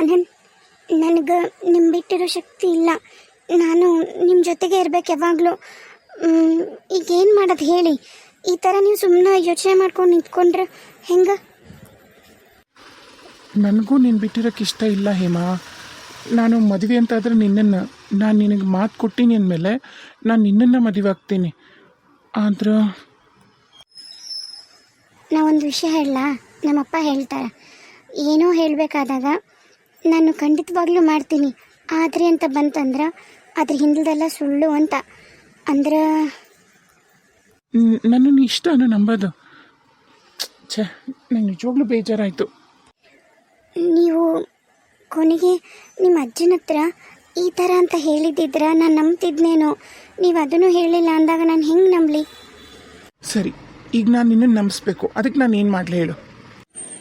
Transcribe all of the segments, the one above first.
ಆನಂದ್, ನನಗೆ ನಿಮ್ಮ ಬಿಟ್ಟಿರೋ ಶಕ್ತಿ ಇಲ್ಲ. ನಾನು ನಿಮ್ಮ ಜೊತೆಗೆ ಇರಬೇಕು ಯಾವಾಗಲೂ. ಈಗೇನು ಮಾಡೋದು ಹೇಳಿ? ಈ ಥರ ನೀವು ಸುಮ್ಮನೆ ಯೋಚನೆ ಮಾಡ್ಕೊಂಡು ನಿಂತ್ಕೊಂಡ್ರೆ ಹೆಂಗೆ? ನನಗೂ ನೀನು ಬಿಟ್ಟಿರೋಕ್ಕೆ ಇಷ್ಟ ಇಲ್ಲ ಹೇಮಾ. ನಾನು ಮದುವೆ ಅಂತಾದರೆ ನಿನ್ನನ್ನು, ನಾನು ನಿನಗೆ ಮಾತು ಕೊಟ್ಟಿನಿ ಅಂದಮೇಲೆ ನಾನು ನಿನ್ನನ್ನು ಮದುವೆ ಆಗ್ತೀನಿ. ಆದ್ರೆ ನಾವೊಂದು ವಿಷಯ ಹೇಳಲಾ? ನಮ್ಮಪ್ಪ ಹೇಳ್ತಾರೆ, ಏನೋ ಹೇಳಬೇಕಾದಾಗ ನಾನು ಖಂಡಿತವಾಗ್ಲೂ ಮಾಡ್ತೀನಿ, ಆದರೆ ಅಂತ ಬಂತಂದ್ರೆ ಅದ್ರ ಹಿಂದೆಲ್ಲ ಸುಳ್ಳು ಅಂತ. ಅಂದ್ರೆ ನನ್ನನ್ನು ಇಷ್ಟನೂ ನಂಬೋದು. ಛೇ, ನಂಗೆ ನಿಜವಾಗ್ಲೂ ಬೇಜಾರಾಯಿತು. ನೀವು ಕೊನೆಗೆ ನಿಮ್ಮ ಅಜ್ಜನ ಹತ್ರ ಈ ಥರ ಅಂತ ಹೇಳಿದ್ದಿದ್ರೆ ನಾನು ನಂಬ್ತಿದ್ನೇನೋ. ನೀವು ಅದನ್ನು ಹೇಳಿಲ್ಲ ಅಂದಾಗ ನಾನು ಹೆಂಗೆ ನಂಬಲಿ? ಸರಿ, ಈಗ ನಾನು ನಿನ್ನನ್ನು ನಂಬಿಸ್ಬೇಕು. ಅದಕ್ಕೆ ನಾನು ಏನು ಮಾಡಲಿ ಹೇಳು?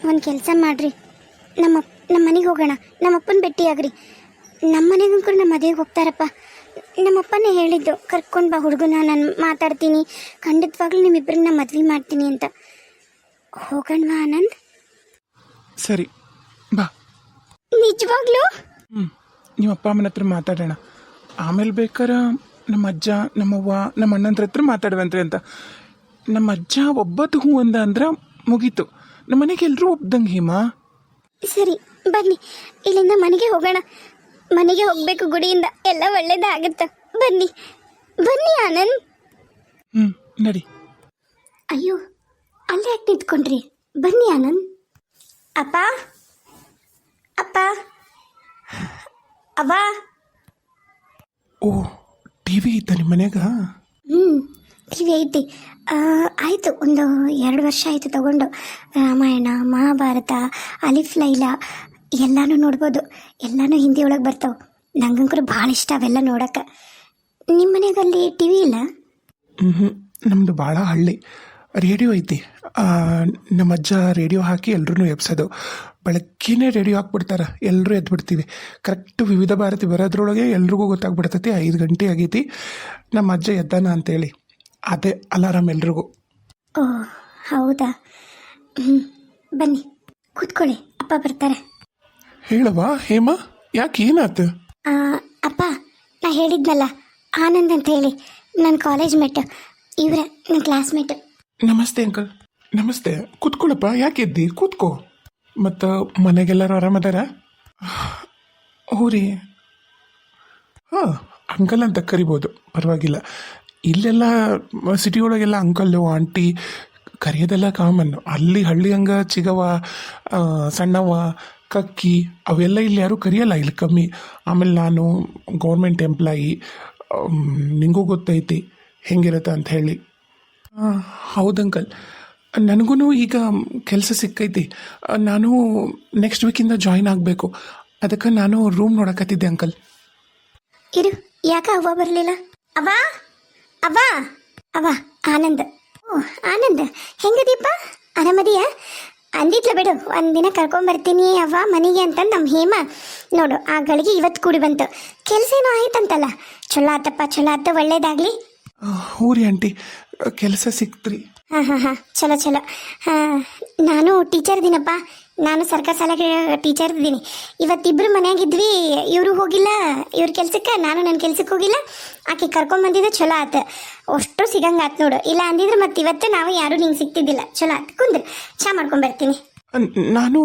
ಒಂದು ಕೆಲಸ ಮಾಡಿರಿ, ನಮ್ಮ ಮನೆಗೆ ಹೋಗೋಣ. ನಮ್ಮಪ್ಪನ ಭೇಟಿಯಾಗ್ರಿ. ನಮ್ಮ ಮನೆಗೂ ನಮ್ಮ ಮದುವೆಗೆ ಹೋಗ್ತಾರಪ್ಪ. ನಮ್ಮಪ್ಪನೇ ಹೇಳಿದ್ದು, ಕರ್ಕೊಂಡು ಬಾ ಹುಡುಗನ, ನಾನು ಮಾತಾಡ್ತೀನಿ, ಖಂಡಿತವಾಗ್ಲೂ ನಿಮ್ಮಿಬ್ಬರನ್ನ ಮದುವೆ ಮಾಡ್ತೀನಿ ಅಂತ. ಹೋಗೋಣವಾ ಆನಂದ್? ಸರಿ ಬಾ. ನಿಜವಾಗ್ಲೂ? ನಿಮ್ಮ ಅಪ್ಪ ಅಮ್ಮನ ಹತ್ರ ಮಾತಾಡೋಣ. ಆಮೇಲೆ ಬೇಕಾರೆ ನಮ್ಮ ಅಜ್ಜ, ನಮ್ಮವ್ವ, ನಮ್ಮ ಅಣ್ಣನ ಹತ್ರ ಮಾತಾಡುವಂತ್ರಿ ಅಂತ. ನಮ್ಮ ಅಜ್ಜ ಒಬ್ಬತ್ತು ಹೂ ಅಂದ ಅಂದ್ರೆ ಮುಗೀತು. ನಮ್ಮ ಮನೆಗೆ ಎಲ್ಲರೂ ಒಬ್ದಂಗೆ ಹೇಮಾ. ಸರಿ ಬನ್ನಿ, ಇಲ್ಲಿಂದ ಮನೆಗೆ ಹೋಗೋಣ. ಮನೆಗೆ ಹೋಗಬೇಕು, ಗುಡಿಯಿಂದ ಎಲ್ಲ ಒಳ್ಳೇದಾಗುತ್ತೆ. ಬನ್ನಿ ಬನ್ನಿ ಆನಂದ್. ನಡಿ. ಅಯ್ಯೋ, ಅಲ್ಲೇ ಯಾಕೆ ನಿಂತ್ಕೊಂಡ್ರಿ? ಬನ್ನಿ ಆನಂದ್. ಅಪ್ಪ ಅಪ್ಪ ಅವ್ವ. ಓ, ಟಿ ವಿ ಇತ್ತ ನಿಮ್ಮ ಮನೆಗ? ಟಿ ವಿ ಐತಿ. ಆಯಿತು, ಒಂದು 2 ವರ್ಷ ಆಯಿತು ತಗೊಂಡು. ರಾಮಾಯಣ, ಮಹಾಭಾರತ, ಅಲಿಫ್ ಲೈಲಾ ಎಲ್ಲನೂ ನೋಡ್ಬೋದು. ಎಲ್ಲನೂ ಹಿಂದಿ ಒಳಗೆ ಬರ್ತಾವೆ. ನಂಗಂಕರು ಭಾಳ ಇಷ್ಟ ಅವೆಲ್ಲ ನೋಡೋಕ್ಕೆ. ನಿಮ್ಮ ಮನೆಗಲ್ಲಿ ಟಿ ವಿ ಇಲ್ಲ? ನಮ್ಮದು ಭಾಳ ಹಳ್ಳಿ. ರೇಡಿಯೋ ಐತಿ. ನಮ್ಮ ಅಜ್ಜ ರೇಡಿಯೋ ಹಾಕಿ ಎಲ್ರೂ ಎಬ್ಸೋದು. ಬೆಳಗ್ಗೆನೇ ರೇಡಿಯೋ ಹಾಕ್ಬಿಡ್ತಾರೆ, ಎಲ್ಲರೂ ಎದ್ಬಿಡ್ತೀವಿ. ಕರೆಕ್ಟು ವಿವಿಧ ಭಾರತಿ ಬರೋದ್ರೊಳಗೆ ಎಲ್ರಿಗೂ ಗೊತ್ತಾಗ್ಬಿಡ್ತೈತಿ 5 ಗಂಟೆ ಆಗೈತಿ, ನಮ್ಮ ಅಜ್ಜ ಎದ್ದಾನ ಅಂತೇಳಿ. ಅದೇ ಅಲಾರಾಮ್ ಎಲ್ರಿಗೂ. ಓ ಹೌದಾ? ಬನ್ನಿ ಕೂತ್ಕೊಳ್ಳಿ, ಅಪ್ಪ ಬರ್ತಾರೆ. ಹೇಳವಾ ಹೇಮಾ, ಯಾಕೆ ಏನಾಯ್ತು? ಅಪ್ಪ, ನಾ ಹೇಳಿದ್ನಲ್ಲ ಆನಂದ್ ಅಂತ ಹೇಳಿ, ನನ್ನ ಕಾಲೇಜ್ ಮೇಟ್. ಇವರೇ ನನ್ನ ಕ್ಲಾಸ್ಮೇಟ್. ನಮಸ್ತೆ ಅಂಕಲ್. ನಮಸ್ತೆ, ಕೂತ್ಕೊಳ್ಳಪ್ಪ. ಯಾಕೆ ಎದ್ದಿ? ಕೂತ್ಕೋ. ಮತ್ತು ಮನೆಗೆಲ್ಲರೂ ಆರಾಮದಾರ? ಹ್ಞೂ ರೀ. ಹಾಂ, ಅಂಕಲ್ ಅಂತ ಕರಿಬೋದು, ಪರವಾಗಿಲ್ಲ. ಇಲ್ಲೆಲ್ಲ ಸಿಟಿ ಒಳಗೆಲ್ಲ ಅಂಕಲ್ಲು ಆಂಟಿ ಕರೆಯೋದೆಲ್ಲ ಕಾಮನ್ನು. ಅಲ್ಲಿ ಹಳ್ಳಿ ಹಂಗೆ ಚಿಗವ, ಸಣ್ಣವ, ಕಕ್ಕಿ ಅವೆಲ್ಲ ಇಲ್ಲಿ ಯಾರೂ ಕರೆಯಲ್ಲ, ಇಲ್ಲಿ ಕಮ್ಮಿ. ಆಮೇಲೆ ನಾನು ಗೌರ್ಮೆಂಟ್ ಎಂಪ್ಲಾಯಿ, ನಿಂಗೂ ಗೊತ್ತೈತಿ ಹೆಂಗಿರುತ್ತೆ ಅಂತ ಹೇಳಿ. ಹೌದು ಅಂಕಲ್, ನನಗೂ ಈಗ ಕೆಲಸ ಸಿಕ್ಕೈತಿ. ನಾನು ನೆಕ್ಸ್ಟ್ ವೀಕಿಂದ ಜಾಯಿನ್ ಆಗಬೇಕು. ಅದಕ್ಕೆ ನಾನು ರೂಮ್ ನೋಡಕತ್ತಿದ್ದೆ ಅಂಕಲ್. ಇರು, ಯಾಕೆ ಅವ್ವ ಬರಲಿಲ್ಲ? ಅವ್ವ ಅವ್ವ ಅವ್ವ. ಆನಂದ್. ಓ ಆನಂದ್, ಹೆಂಗದೀಪ? ಆರಾಮದಿಯಾ? ಅಂದಿದ್ಲ ಬಿಡು, ಒಂದಿನ ಕರ್ಕೊಂಬರ್ತೀನಿ ಅವ್ವ ಮನೆಗೆ ಅಂತ ನಮ್ಮ ಹೇಮ. ನೋಡು, ಆ ಗಳಿಗೆ ಇವತ್ತು ಕೂಡಿ ಬಂತು. ಕೆಲಸ ಏನೋ ಆಯ್ತಂತಲ್ಲ. ಚಲೋ ಆತಪ್ಪ, ಚಲೋ ಆತ, ಒಳ್ಳೇದಾಗಲಿ. ಹ್ಞೂ ರೀ ಆಂಟಿ, ಕೆಲಸ ಸಿಕ್ತ್ರಿ. ಹಾಂ, ಚಲೋ. ನಾನು ಟೀಚರ್ ಇದ್ದೀನಪ್ಪ. ನಾನು ಸರ್ಕಾರ ಶಾಲೆಗೆ ಟೀಚರ್ ಇದ್ದೀನಿ. ಇವತ್ತಿಬ್ಬರು ಮನೆಯಾಗಿದ್ವಿ. ಇವರು ಹೋಗಿಲ್ಲ ಇವ್ರ ಕೆಲ್ಸಕ್ಕೆ, ನಾನು ನನ್ನ ಕೆಲ್ಸಕ್ಕೆ ಹೋಗಿಲ್ಲ. ಆಕೆ ಕರ್ಕೊಂಬಂದಿದ್ದೆ, ಚಲೋ ಆತು. ಅಷ್ಟು ಸಿಗಂಗೆ ಆತು ನೋಡು. ಇಲ್ಲ ಅಂದಿದ್ರೆ ಮತ್ತೆ ಇವತ್ತು ನಾವು ಯಾರೂ ನಿಂಗೆ ಸಿಗ್ತಿದ್ದಿಲ್ಲ. ಚಲೋ ಆತು, ಕುಂದ್ರೆ ಚಾ ಮಾಡ್ಕೊಂಬರ್ತೀನಿ. ನಾನು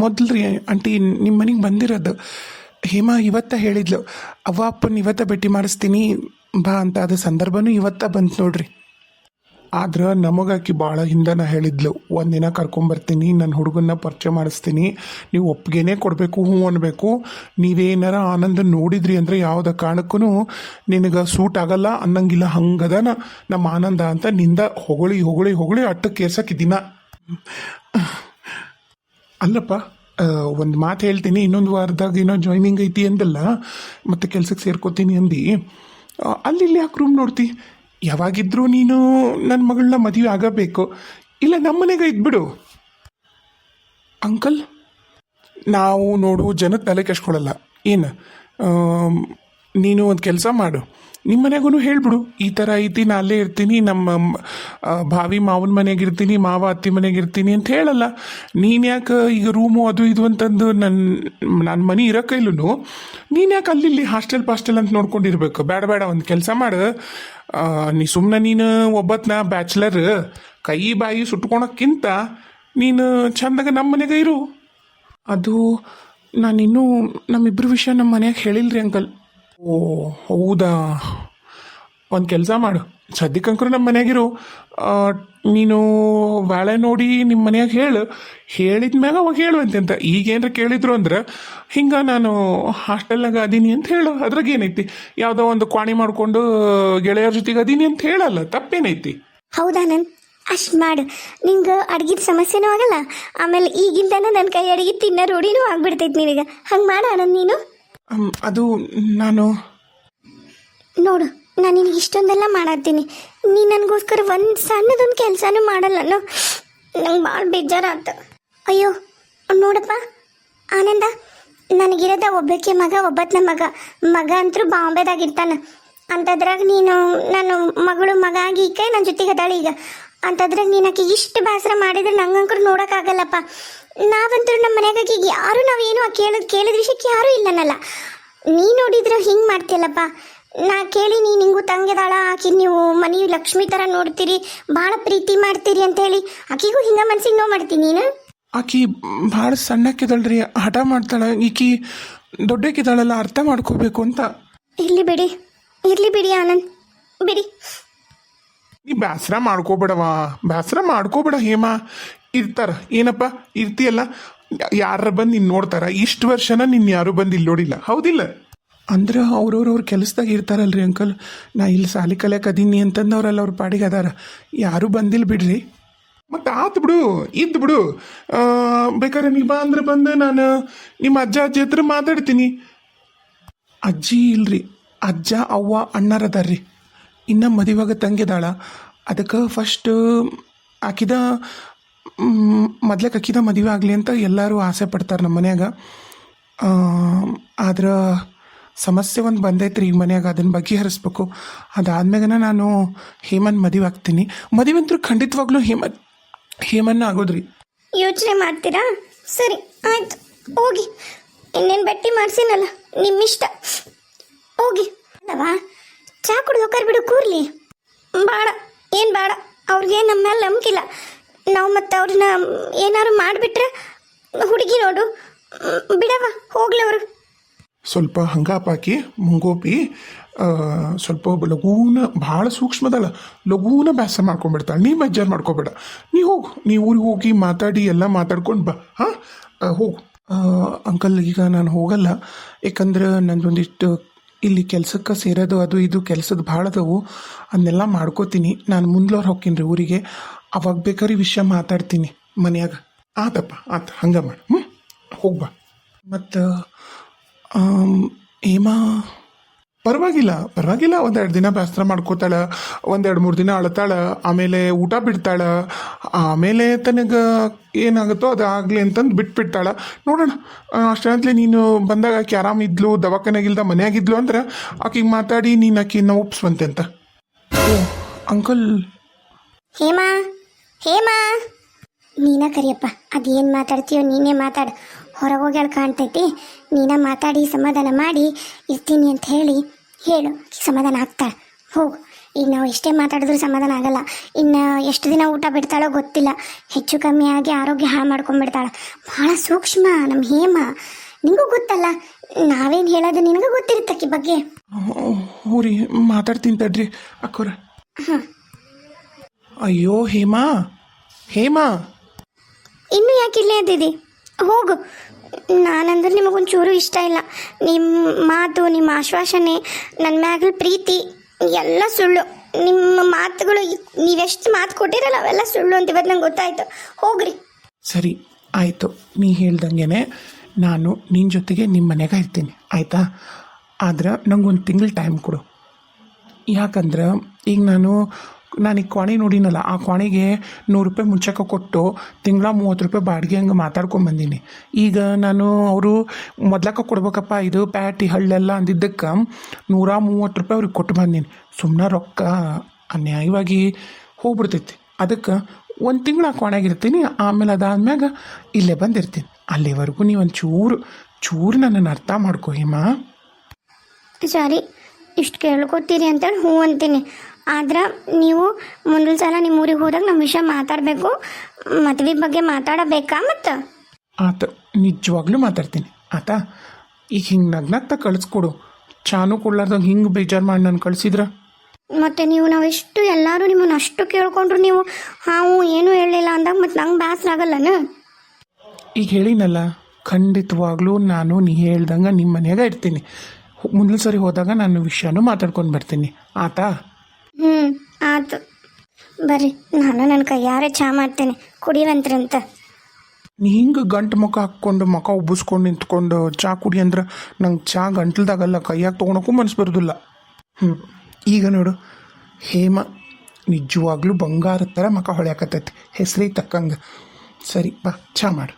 ಮೊದಲು ರೀ ಆಂಟಿ ನಿಮ್ಮ ಮನೆಗೆ ಬಂದಿರೋದು. ಹೇಮಾ ಇವತ್ತ ಹೇಳಿದ್ಲು, ಅವ್ವ ಅಪ್ಪನ ಇವತ್ತ ಭೇಟಿ ಮಾಡಿಸ್ತೀನಿ ಬಾ ಅಂತ. ಅದು ಸಂದರ್ಭನೂ ಇವತ್ತ ಬಂತು ನೋಡ್ರಿ. ಆದ್ರೆ ನಮಗಾಕಿ ಭಾಳ ಹಿಂದನ ಹೇಳಿದ್ಲು, ಒಂದಿನ ಕರ್ಕೊಂಬರ್ತೀನಿ, ನನ್ನ ಹುಡುಗನ್ನ ಪರಿಚಯ ಮಾಡಿಸ್ತೀನಿ, ನೀವು ಒಪ್ಪಿಗೆನೇ ಕೊಡಬೇಕು, ಹ್ಞೂ ಅನ್ಬೇಕು. ನೀವೇನಾರ ಆನಂದ ನೋಡಿದ್ರಿ ಅಂದರೆ ಯಾವುದೇ ಕಾರಣಕ್ಕೂ ನಿನಗೆ ಸೂಟ್ ಆಗಲ್ಲ ಅನ್ನಂಗಿಲ್ಲ. ಹಂಗದನ ನಮ್ಮ ಆನಂದ ಅಂತ ನಿಂದ ಹೊಗಳಿ ಅಟ್ಟಕ್ಕೆ ಏರ್ಸಕ್ಕಿದ್ದೀನ. ಅಲ್ಲಪ್ಪ, ಒಂದು ಮಾತು ಹೇಳ್ತೀನಿ. ಇನ್ನೊಂದು ವಾರದಾಗ ಏನೋ ಜಾಯ್ನಿಂಗ್ ಐತಿ ಅಂದಲ್ಲ, ಮತ್ತು ಕೆಲ್ಸಕ್ಕೆ ಸೇರ್ಕೋತೀನಿ ಅಂದು. ಅಲ್ಲಿ ಯಾಕೆ ರೂಮ್ ನೋಡ್ತಿ? ಯಾವಾಗಿದ್ರೂ ನೀನು ನನ್ನ ಮಗಳನ್ನ ಮದುವೆ ಆಗಬೇಕು. ಇಲ್ಲ ನಮ್ಮನೆಗೆ ಇದ್ಬಿಡು. ಅಂಕಲ್, ನಾವು ನೋಡು ಜನದ ತಲೆ ಕೆಡ್ಸ್ಕೊಳ್ಳಲ್ಲ. ಏನು ನೀನು ಒಂದು ಕೆಲಸ ಮಾಡು, ನಿಮ್ಮ ಮನೆಗೂ ಹೇಳ್ಬಿಡು, ಈ ಥರ ಐತಿ, ನಾ ಅಲ್ಲೇ ಇರ್ತೀನಿ, ನಮ್ಮ ಭಾವಿ ಮಾವನ ಮನೆಗೆ ಇರ್ತೀನಿ, ಮಾವ ಅತ್ತಿ ಮನೆಗೆ ಇರ್ತೀನಿ ಅಂತ ಹೇಳಲ್ಲ. ನೀನು ಯಾಕೆ ಈಗ ರೂಮು ಅದು ಇದು ಅಂತಂದು ನನ್ನ ಮನೆ ಇರೋ ಕೈಲೂ ನೀನು ಯಾಕೆ ಅಲ್ಲಿ ಹಾಸ್ಟೆಲ್ ಪಾಸ್ಟೆಲ್ ಅಂತ ನೋಡ್ಕೊಂಡಿರ್ಬೇಕು? ಬೇಡ ಬೇಡ, ಒಂದು ಕೆಲಸ ಮಾಡು, ನೀ ಸುಮ್ಮನೆ ನೀನು ಒಬ್ಬತ್ನ ಬ್ಯಾಚುಲರ್ ಕೈ ಬಾಯಿ ಸುಟ್ಕೊಳಕ್ಕಿಂತ ನೀನು ಚಂದಾಗ ನಮ್ಮ ಮನೆಗೆ ಇರು. ಅದು ನಾನಿನ್ನೂ ನಮ್ಮಿಬ್ಬರ ವಿಷಯ ನಮ್ಮ ಮನೆಯಾಗ ಹೇಳಿಲ್ರಿ ಅಂಕಲ್. ಓ ಹೌದಾ, ಒಂದು ಕೆಲಸ ಮಾಡು, ಸದ್ಯಕ್ಕಂಕರು ನಮ್ಮ ಮನೆಯಾಗಿರು. ನೀನು ಬಾಳೆ ನೋಡಿ ನಿಮ್ಮ ಮನೆಯಾಗ ಹೇಳಿದ ಮ್ಯಾಗ ಅವಾಗ ಹೇಳುವಂತೆ ಅಂತ. ಈಗೇನಾರ ಕೇಳಿದ್ರು ಅಂದ್ರೆ ಹಿಂಗೆ ನಾನು ಹಾಸ್ಟೆಲ್ನಾಗ ಅದೀನಿ ಅಂತ ಹೇಳು, ಅದ್ರಾಗ ಏನೈತಿ? ಯಾವುದೋ ಒಂದು ಕ್ವಾಣಿ ಮಾಡಿಕೊಂಡು ಗೆಳೆಯರ ಜೊತೆಗೆ ಅದೀನಿ ಅಂತ ಹೇಳಲ್ಲ, ತಪ್ಪೇನೈತಿ? ಹೌದಾ ನನ್ ಅಷ್ಟು ಮಾಡು, ನಿಂಗೆ ಅಡ್ಗಿದ ಸಮಸ್ಯೆನೂ ಆಗಲ್ಲ, ಆಮೇಲೆ ಈಗಿಂದನೇ ನನ್ನ ಕೈ ಅಡಿಗೆ ತಿನ್ನೋ ರೂಢಿನೂ ಆಗ್ಬಿಡ್ತೈತಿ ನಿನಗೆ. ಹಂಗೆ ಮಾಡ ಆನಂದ್ ನೀನು. ಅದು ನಾನು ನೋಡು, ನಾನು ನಿನಗೆ ಇಷ್ಟೊಂದೆಲ್ಲ ಮಾಡತ್ತೀನಿ, ನೀ ನನಗೋಸ್ಕರ ಒಂದು ಸಣ್ಣದೊಂದು ಕೆಲಸನೂ ಮಾಡಲ್ಲ. ನಂಗೆ ಭಾಳ ಬೇಜಾರಾತ. ಅಯ್ಯೋ ನೋಡಪ್ಪ ಆನಂದ, ನನಗಿರೋದ ಒಬ್ಬಕ್ಕೆ ಮಗ, ಒಬ್ಬತ್ತನ ಮಗ ಅಂತರೂ ಬಾಂಬೆದಾಗಿರ್ತಾನೆ. ಅಂಥದ್ರಾಗ ನೀನು ನನ್ನ ಮಗಳು ಮಗ ಆಗಿ ಈ ಕೈ ನನ್ನ ಜೊತೆಗೆ ಅದಾಳೆ ಈಗ. ಅಂಥದ್ರಾಗ ನೀನು ಆಕೆ ಇಷ್ಟು ಬೇಸರ ಮಾಡಿದ್ರೆ ನಂಗಂಕರು ನೋಡೋಕ್ಕಾಗಲ್ಲಪ್ಪ. ನಾವಂತೂ ನಮ್ಮ ಮನೆಯಾಗಿ ಯಾರು ನಾವೇನು ಕೇಳಿದ ವಿಷಯಕ್ಕೆ ಯಾರೂ ಇಲ್ಲನಲ್ಲ. ನೀ ನೋಡಿದ್ರೆ ಹಿಂಗೆ ಮಾಡ್ತೀಯಲ್ಲಪ್ಪ. ನಾ ಕೇಳಿ ನೀ ನಿಂಗೂ ತಂಗಿದಾಳ, ಆಕೆ ನೀವು ಮನೆ ಲಕ್ಷ್ಮಿ ಥರ ನೋಡ್ತೀರಿ, ಭಾಳ ಪ್ರೀತಿ ಮಾಡ್ತೀರಿ ಅಂತೇಳಿ ಆಕೆಗೂ ಹಿಂಗೆ ಮನ್ಸಿಗೆ ನೋವು ಮಾಡ್ತೀನಿ ನೀನು. ಆಕಿ ಭಾಳ ಸಣ್ಣಕ್ಕಿದಳ್ರಿ, ಹಠ ಮಾಡ್ತಾಳೆ. ಈಕಿ ದೊಡ್ಡಕ್ಕಿದಾಳಲ್ಲ, ಅರ್ಥ ಮಾಡ್ಕೋಬೇಕು ಅಂತ. ಇರ್ಲಿ ಬಿಡಿ ಆನಂದ್, ಬಿಡಿ. ನೀ ಬೇಸರ ಮಾಡ್ಕೋಬೇಡ ಹೇಮಾ. ಇರ್ತಾರ ಏನಪ್ಪ, ಇರ್ತೀಯಲ್ಲ, ಯಾರ ಬಂದು ನಿನ್ನ ನೋಡ್ತಾರ? ಇಷ್ಟು ವರ್ಷನ ನಿನ್ನ ಯಾರು ಬಂದು ಇಲ್ಲಿ ನೋಡಿಲ್ಲ, ಹೌದಿಲ್ಲ? ಅಂದ್ರೆ ಅವ್ರ ಕೆಲಸದಾಗ ಇರ್ತಾರಲ್ರಿ ಅಂಕಲ್. ನಾ ಇಲ್ಲಿ ಸಾಲಿ ಕಲಿಯಕ್ಕೆ ಅದೀನಿ ಅಂತಂದವ್ರಲ್ಲ, ಅವ್ರ ಪಾಡಿಗೆ ಅದಾರ, ಯಾರೂ ಬಂದಿಲ್ಲ ಬಿಡ್ರಿ. ಮತ್ತು ಆತು ಬಿಡು, ಇದ್ದು ಬಿಡು. ಬೇಕಾದ್ರೆ ನೀ ಬಾ ಅಂದ್ರೆ ಬಂದು ನಾನು ನಿಮ್ಮ ಅಜ್ಜ ಅಜ್ಜಿ ಹತ್ರ ಮಾತಾಡ್ತೀನಿ. ಅಜ್ಜಿ ಇಲ್ರಿ, ಅಜ್ಜ ಅವ್ವ ಅಣ್ಣರದಾರ್ರಿ. ಇನ್ನು ಮದುವಾಗ ತಂಗಿದಾಳ, ಅದಕ್ಕೆ ಫಸ್ಟ್ ಆಕಿದ ಮೊದ್ಲಕ್ಕೆ ಅಕ್ಕಿದ ಮದುವೆ ಆಗಲಿ ಅಂತ ಎಲ್ಲರೂ ಆಸೆ ಪಡ್ತಾರೆ ನಮ್ಮ ಮನ್ಯಾಗ. ಆದ್ರೆ ಸಮಸ್ಯೆ ಒಂದು ಬಂದೈತ್ರಿ ಈಗ ಮನ್ಯಾಗ, ಅದನ್ನು ಬಗೆಹರಿಸ್ಬೇಕು. ಅದಾದ್ಮ್ಯಾಗನ ನಾನು ಹೇಮನ್ ಮದುವೆ ಆಗ್ತೀನಿ. ಮದುವೆ ಅಂತೂ ಖಂಡಿತವಾಗ್ಲೂ ಹೇಮನ್ನ ಆಗೋದ್ರಿ. ಯೋಚನೆ ಮಾಡ್ತೀರಾ? ಸರಿ ಆಯ್ತು, ಹೋಗಿ. ಇನ್ನೇನು ಬಟ್ಟೆ ಮಾಡಿಸಿನಲ್ಲ, ನಿಮ್ಮಿಷ್ಟ, ಹೋಗಿ. ಅಲ್ಲವಾ ಚಾ ಕುಡ್ದು ಹೋಗಾರ ಬಿಡು, ಕೂರ್ಲಿ. ಏನು ಬೇಡ, ಅವ್ರಿಗೆ ನಮ್ಮ ಮೇಲೆ ನಂಬಿಕಿಲ್ಲ. ನಾವು ಮತ್ತು ಅವ್ರನ್ನ ಏನಾದ್ರು ಮಾಡಿಬಿಟ್ರೆ ಹುಡುಗಿ ನೋಡು, ಬಿಡವ ಹೋಗ್ಲಿ ಅವರು. ಸ್ವಲ್ಪ ಹಂಗಾಪಾಕಿ ಮುಂಗೋಪಿ ಸ್ವಲ್ಪ ಲಘೂನ, ಭಾಳ ಸೂಕ್ಷ್ಮದಲ್ಲ, ಲಘೂನ ಬ್ಯಾಸ ಮಾಡ್ಕೊಂಡ್ಬಿಡ್ತಾಳೆ. ನೀ ಬೇಜಾರು ಮಾಡ್ಕೋಬೇಡ, ನೀ ಹೋಗು, ನೀ ಊರಿಗೆ ಹೋಗಿ ಮಾತಾಡಿ ಎಲ್ಲ ಮಾತಾಡ್ಕೊಂಡು ಬಾ. ಹಾಂ ಹೋಗು. ಅಂಕಲ್ ಈಗ ನಾನು ಹೋಗಲ್ಲ, ಯಾಕಂದ್ರೆ ನಂದೊಂದಿಷ್ಟು ಇಲ್ಲಿ ಕೆಲ್ಸಕ್ಕೆ ಸೇರೋದು ಅದು ಇದು ಕೆಲಸದ ಭಾಳ ಅದಾವು, ಅದನ್ನೆಲ್ಲ ಮಾಡ್ಕೋತೀನಿ. ನಾನು ಮುಂದ್ಲವ್ರು ಹೋಗ್ತೀನಿ ರೀ ಊರಿಗೆ, ಅವಾಗ ಬೇಕಾದ್ರೆ ವಿಷಯ ಮಾತಾಡ್ತೀನಿ ಮನ್ಯಾಗ. ಆತಪ್ಪ, ಆತ, ಹಂಗೆ ಮಾಡಿ. ಹೋಗ್ಬಾ. ಮತ್ತು ಹೇಮಾ ಪರವಾಗಿಲ್ಲ, 1-2 ದಿನ ಬೇಸರ ಮಾಡ್ಕೋತಾಳೆ, 1-2-3 ದಿನ ಅಳ್ತಾಳೆ, ಆಮೇಲೆ ಊಟ ಬಿಡ್ತಾಳೆ, ಆಮೇಲೆ ತನಗೆ ಏನಾಗುತ್ತೋ ಅದು ಆಗಲಿ ಅಂತಂದು ಬಿಟ್ಬಿಡ್ತಾಳೆ. ನೋಡೋಣ, ಅಷ್ಟೇ ನೀನು ಬಂದಾಗ ಆಕೆ ಆರಾಮಿದ್ಲು, ದವಾಖಾನೆಗಿಲ್ದ ಮನೆಯಾಗಿದ್ಲು ಅಂದ್ರೆ ಆಕೆಗೆ ಮಾತಾಡಿ ನೀನು ಆಕಿನ ಒಪ್ಸುವಂತೆ ಅಂತ. ಓ ಅಂಕಲ್. ಹೇಮಾ ನೀನ ಕರಿಯಪ್ಪ, ಅದೇನು ಮಾತಾಡ್ತೀಯೋ ನೀನೇ ಮಾತಾಡು. ಹೊರಗೋಗಿ ಅಲ್ಲಿ ಕಾಣ್ತೈತಿ, ನೀನ ಮಾತಾಡಿ ಸಮಾಧಾನ ಮಾಡಿ ಇರ್ತೀನಿ ಅಂತ ಹೇಳು, ಸಮಾಧಾನ ಆಗ್ತಾಳೆ. ಹೋಗು. ಈಗ ನಾವು ಎಷ್ಟೇ ಮಾತಾಡಿದ್ರು ಸಮಾಧಾನ ಆಗಲ್ಲ. ಇನ್ನು ಎಷ್ಟು ದಿನ ಊಟ ಬಿಡ್ತಾಳೋ ಗೊತ್ತಿಲ್ಲ, ಹೆಚ್ಚು ಕಮ್ಮಿ ಆಗಿ ಆರೋಗ್ಯ ಹಾಳು ಮಾಡ್ಕೊಂಡ್ಬಿಡ್ತಾಳೆ. ಭಾಳ ಸೂಕ್ಷ್ಮ ನಮ್ಮ ಹೇಮ, ನಿಮಗೂ ಗೊತ್ತಲ್ಲ, ನಾವೇನು ಹೇಳೋದು ನಿನಗೂ ಗೊತ್ತಿರುತ್ತಕ್ಕಿ ಬಗ್ಗೆ. ಹ್ಞೂ ರೀ, ಮಾತಾಡ್ತೀನಿ ತಡ್ರಿ ಅಕ್ಕೋರ. ಹಾಂ. ಅಯ್ಯೋ ಹೇಮಾ, ಇನ್ನೂ ಯಾಕೆ ಇಲ್ಲೇ ಇದ್ದಿದ್ದಿ? ಹೋಗು. ನಾನಂದ್ರೆ ನಿಮಗೊಂಚೂರು ಇಷ್ಟ ಇಲ್ಲ. ನಿಮ್ಮ ಮಾತು, ನಿಮ್ಮ ಆಶ್ವಾಸನೆ, ನನ್ನ ಮ್ಯಾಗಲ್ ಪ್ರೀತಿ ಎಲ್ಲ ಸುಳ್ಳು. ನಿಮ್ಮ ಮಾತುಗಳು, ನೀವೆಷ್ಟು ಮಾತು ಕೊಟ್ಟಿರಲ್ಲ ಅವೆಲ್ಲ ಸುಳ್ಳು ಅಂತ ಇವತ್ತು ನಂಗೆ ಗೊತ್ತಾಯ್ತು. ಹೋಗ್ರಿ. ಸರಿ ಆಯಿತು, ನೀ ಹೇಳ್ದಂಗೆ ನಾನು ನಿನ್ನ ಜೊತೆಗೆ ನಿಮ್ಮ ಮನೆಗೆ ಇರ್ತೀನಿ, ಆಯಿತಾ? ಆದ್ರೆ ನಂಗೆ 1 ತಿಂಗಳು ಟೈಮ್ ಕೊಡು. ಯಾಕಂದ್ರೆ ಈಗ ನಾನು ನಾನು ಈ ಕ್ವಾಣಿ ನೋಡಿನಲ್ಲ ಆ ಕ್ವಾಣಿಗೆ 100 ರೂಪಾಯಿ ಮುಂಚೆಗೆ ಕೊಟ್ಟು ತಿಂಗಳ 30 ರೂಪಾಯಿ ಬಾಡಿಗೆ ಹಂಗೆ ಮಾತಾಡ್ಕೊಂಬಂದೀನಿ. ಈಗ ನಾನು ಅವರು ಮೊದ್ಲಕ್ಕೆ ಕೊಡ್ಬೇಕಪ್ಪ ಇದು ಪ್ಯಾಟಿ ಹಳ್ಳೆಲ್ಲ ಅಂದಿದ್ದಕ್ಕೆ 130 ರೂಪಾಯಿ ಅವ್ರಿಗೆ ಕೊಟ್ಟು ಬಂದೀನಿ. ಸುಮ್ಮನೆ ರೊಕ್ಕ ಅನ್ಯಾಯವಾಗಿ ಹೋಗ್ಬಿಡ್ತೈತಿ. ಅದಕ್ಕೆ ಒಂದು ತಿಂಗಳು ಆ ಕ್ವಾಣ್ಯಾಗಿರ್ತೀನಿ, ಆಮೇಲೆ ಅದಾದ್ಮ್ಯಾಗ ಇಲ್ಲೇ ಬಂದಿರ್ತೀನಿ. ಅಲ್ಲಿವರೆಗೂ ನೀವು ಒಂದು ಚೂರು ನನ್ನನ್ನು ಅರ್ಥ ಮಾಡ್ಕೊ ಹೇಮಾ. ಸಾರಿ, ಇಷ್ಟು ಕೇಳ್ಕೊತೀರಿ ಅಂತೇಳಿ ಹ್ಞೂ ಅಂತೀನಿ. ಆದ್ರೆ ನೀವು ಮುಂದಿನ ಸಲ ನಿಮ್ಮ ಊರಿಗೆ ಹೋದಾಗ ನಮ್ಮ ವಿಷಯ ಮಾತಾಡಬೇಕು, ಮದುವೆ ಬಗ್ಗೆ ಮಾತಾಡಬೇಕಾ ಮತ್ತು? ಆತ ನಿಜವಾಗ್ಲೂ ಮಾತಾಡ್ತೀನಿ ಆತಾ. ಈಗ ಹಿಂಗೆ ನಗ್ನಗ್ತಾ ಕಳಿಸ್ಕೊಡು. ಚಾನು ಕೊಡ್ಲಾರ್ದಂಗೆ ಹಿಂಗೆ ಬೇಜಾರು ಮಾಡಿ ನಾನು ಕಳಿಸಿದ್ರ. ಮತ್ತು ನೀವು ನಾವೆಷ್ಟು ಎಲ್ಲರೂ ನಿಮ್ಮನ್ನು ಅಷ್ಟು ಕೇಳ್ಕೊಂಡ್ರು ನೀವು ಹಾವು ಏನೂ ಹೇಳಲಿಲ್ಲ ಅಂದಾಗ ಮತ್ತು ನಂಗೆ ಬೇಸರ ಆಗಲ್ಲನ? ಈಗ ಹೇಳಿನಲ್ಲ, ಖಂಡಿತವಾಗ್ಲೂ ನಾನು ನೀ ಹೇಳ್ದಂಗೆ ನಿಮ್ಮ ಮನೆಯಾಗ ಇರ್ತೀನಿ. ಮುಂದಿನ ಸರಿ ಹೋದಾಗ ನಾನು ವಿಷಯನೂ ಮಾತಾಡ್ಕೊಂಡು ಬರ್ತೀನಿ ಆತಾ. ಆಯ್ತು ಬರ್ರಿ, ನಾನು ನನ್ನ ಕೈಯಾರೆ ಚಹಾ ಮಾಡ್ತೇನೆ, ಕುಡಿಯುವಂತ್ರಂತ. ನೀ ಹಿಂಗೆ ಗಂಟು ಮುಖ ಹಾಕ್ಕೊಂಡು ಮುಖ ಉಬ್ಬಿಸ್ಕೊಂಡು ನಿಂತ್ಕೊಂಡು ಚಹಾ ಕುಡಿ ಅಂದ್ರೆ ನಂಗೆ ಚಹಾ ಗಂಟ್ಲದಾಗಲ್ಲ, ಕೈಯಾಗ ತೊಗೊಳಕ್ಕೂ ಮನಸ್ಸು ಬರೋದಿಲ್ಲ. ಈಗ ನೋಡು ಹೇಮ ನಿಜವಾಗ್ಲೂ ಬಂಗಾರದ ಥರ ಮುಖ ಹೊಳ್ಯಾಕತ್ತೈತಿ, ಹೆಸರಿಗೆ ತಕ್ಕಂಗೆ. ಸರಿ ಬಾ ಚಹಾ ಮಾಡು.